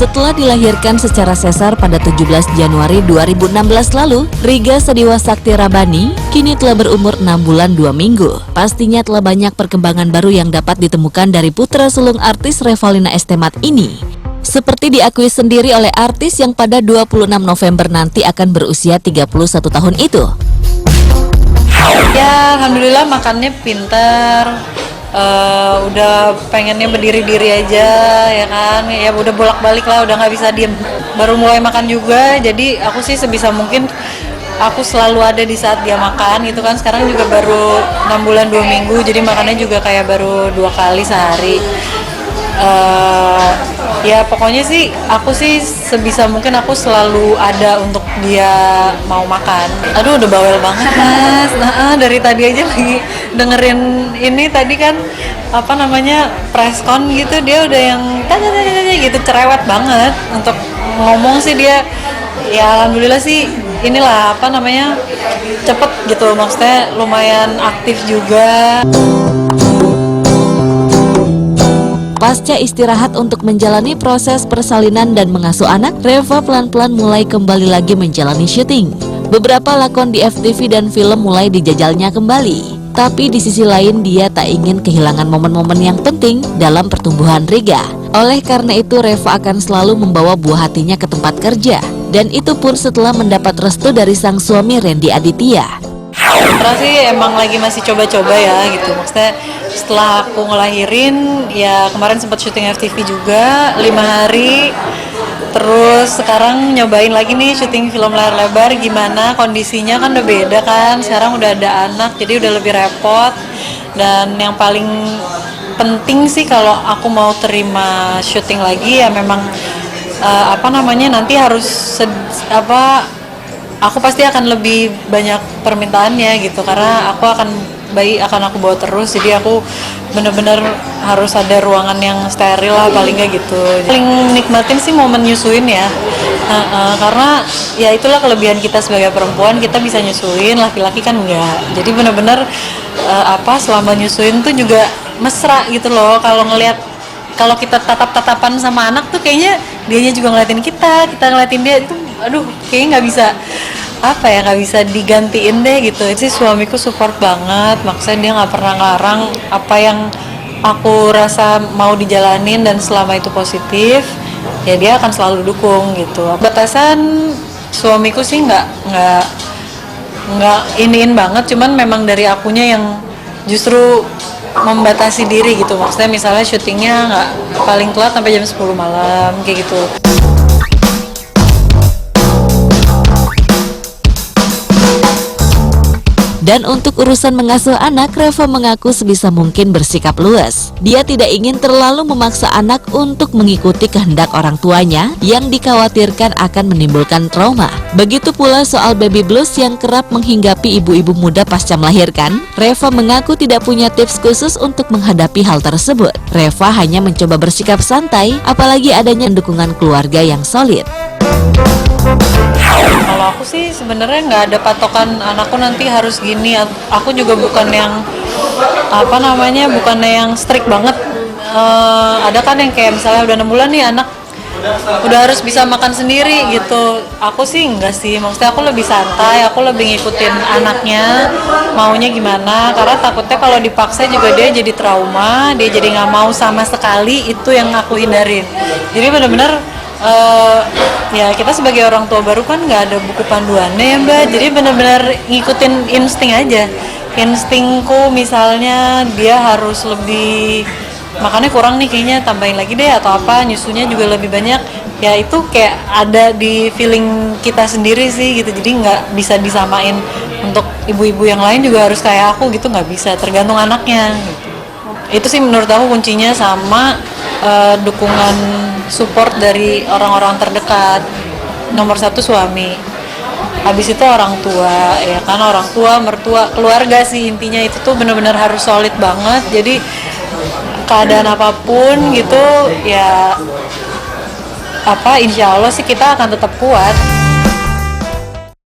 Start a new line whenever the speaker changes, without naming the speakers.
Setelah dilahirkan secara sesar pada 17 Januari 2016 lalu, Riga Sadiwa Sakti Rabani kini telah berumur 6 bulan 2 minggu. Pastinya telah banyak perkembangan baru yang dapat ditemukan dari putra sulung artis Revalina S. Temat ini. Seperti diakui sendiri oleh artis yang pada 26 November nanti akan berusia 31 tahun itu.
Ya, alhamdulillah makannya pintar. Udah pengennya berdiri diri aja, ya kan, ya udah bolak-balik lah, udah nggak bisa diem, baru mulai makan juga. Jadi aku sih sebisa mungkin aku selalu ada di saat dia makan gitu kan. Sekarang juga baru 6 bulan 2 minggu, jadi makannya juga kayak baru 2 kali sehari. Ya pokoknya sih aku sih sebisa mungkin aku selalu ada untuk dia mau makan. Aduh udah bawel banget Mas. Dari tadi aja lagi dengerin ini tadi kan apa namanya preskon gitu, dia udah yang gitu cerewet banget untuk ngomong sih dia. Ya alhamdulillah sih inilah apa namanya cepet gitu, maksudnya lumayan aktif juga.
Pasca istirahat untuk menjalani proses persalinan dan mengasuh anak, Reva pelan-pelan mulai kembali lagi menjalani syuting. Beberapa lakon di FTV dan film mulai dijajalnya kembali. Tapi di sisi lain dia tak ingin kehilangan momen-momen yang penting dalam pertumbuhan Riga. Oleh karena itu Reva akan selalu membawa buah hatinya ke tempat kerja. Dan itu pun setelah mendapat restu dari sang suami Randy Aditya.
Sebenarnya sih emang lagi masih coba-coba ya gitu, maksudnya setelah aku ngelahirin ya kemarin sempat syuting FTV juga 5 hari, terus sekarang nyobain lagi nih syuting film layar lebar. Gimana kondisinya kan udah beda kan, sekarang udah ada anak jadi udah lebih repot. Dan yang paling penting sih kalau aku mau terima syuting lagi ya memang nanti harus aku pasti akan lebih banyak permintaannya gitu, karena aku akan aku bawa terus, jadi aku bener-bener harus ada ruangan yang steril lah paling nggak gitu. Paling nikmatin sih momen nyusuin ya, karena ya itulah kelebihan kita sebagai perempuan, kita bisa nyusuin, laki-laki kan enggak. Jadi bener-bener selama nyusuin tuh juga mesra gitu loh. Kalau kita tatap-tatapan sama anak tuh kayaknya dianya juga ngeliatin kita ngeliatin dia, itu aduh kayaknya nggak bisa digantiin deh gitu. Sih suamiku support banget, maksudnya dia nggak pernah ngarang apa yang aku rasa mau dijalanin, dan selama itu positif ya dia akan selalu dukung gitu. Batasan suamiku sih nggak iniin banget, cuman memang dari akunya yang justru membatasi diri gitu. Maksudnya misalnya syutingnya nggak paling telat sampai jam 10 malam kayak gitu.
Dan untuk urusan mengasuh anak, Reva mengaku sebisa mungkin bersikap luas. Dia tidak ingin terlalu memaksa anak untuk mengikuti kehendak orang tuanya yang dikhawatirkan akan menimbulkan trauma. Begitu pula soal baby blues yang kerap menghinggapi ibu-ibu muda pasca melahirkan. Reva mengaku tidak punya tips khusus untuk menghadapi hal tersebut. Reva hanya mencoba bersikap santai, apalagi adanya dukungan keluarga yang solid.
Kalau aku sih sebenarnya nggak ada patokan anakku nanti harus gini. Aku juga bukan yang bukannya yang strict banget. Ada kan yang kayak misalnya udah 6 bulan nih anak udah harus bisa makan sendiri gitu. Aku sih enggak sih, maksudnya aku lebih santai, aku lebih ngikutin anaknya maunya gimana, karena takutnya kalau dipaksa juga dia jadi trauma, dia jadi nggak mau sama sekali. Itu yang aku hindarin. Jadi benar-benar ya kita sebagai orang tua baru kan nggak ada buku panduannya ya Mbak, jadi benar-benar ngikutin insting aja. Instingku misalnya dia harus lebih makannya kurang nih, kayaknya tambahin lagi deh, atau apa nyusunya juga lebih banyak, ya itu kayak ada di feeling kita sendiri sih gitu. Jadi nggak bisa disamain untuk ibu-ibu yang lain juga harus kayak aku gitu, nggak bisa, tergantung anaknya gitu. Itu sih menurut aku kuncinya, sama dukungan support dari orang-orang terdekat. Nomor 1 suami, habis itu orang tua, ya kan, orang tua, mertua, keluarga sih intinya. Itu tuh benar-benar harus solid banget. Jadi keadaan apapun gitu ya insya Allah sih kita akan tetap kuat.